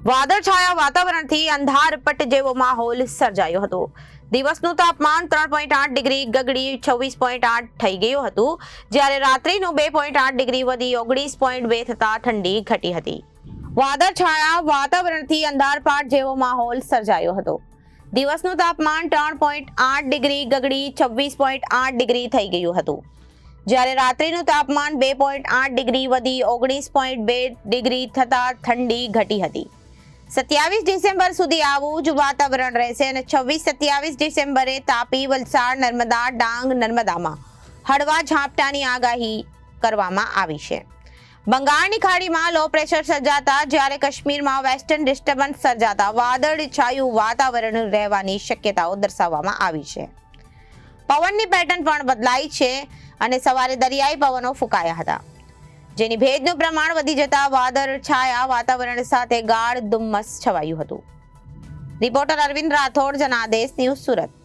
વાદળછાયા વાતાવરણથી અંધારપટ જેવો માહોલ સર્જાયો હતો. દિવસનું તાપમાન 3.8 ડિગ્રી ગગડી 26.8 થઈ ગયું હતું, જ્યારે રાત્રિનું 2.8 ડિગ્રી વધી 19.2 થતા ઠંડી ઘટી હતી. વાદળછાયા વાતાવરણથી અંધારપટ જેવો માહોલ સર્જાયો હતો. દિવસનું તાપમાન 3.8 ડિગ્રી ગગડી 26.8 ડિગ્રી થઈ ગયું હતું, જ્યારે રાત્રિનું તાપમાન 2.8 ડિગ્રી વધી 19.2 ડિગ્રી થતા ઠંડી ઘટી હતી. 27 ડિસેમ્બર સુધી આવું જ વાતાવરણ રહેશે અને 26-27 ડિસેમ્બરે તાપી, વલસાડ, નર્મદા, ડાંગ, નર્મદામાં હળવા ઝાપટાની આગાહી કરવામાં આવી છે. બંગાળની ખાડીમાં લો પ્રેશર સર્જાતા જ્યારે કાશ્મીરમાં વેસ્ટર્ન ડિસ્ટર્બન્સ સર્જાતા વાદળછાયું વાતાવરણ રહેવાની શક્યતાઓ દર્શાવવામાં આવી છે. પવનની પેટર્ન પણ બદલાઈ છે અને સવારે દરિયાઈ પવનો ફૂંકાયા હતા, જેની ભેજનું પ્રમાણ વધી જતા વાદળછાયા વાતાવરણ સાથે ગાઢ ધુમ્મસ છવાયું હતું. Reporter Arvind Rathod, Janadesh news, Surat.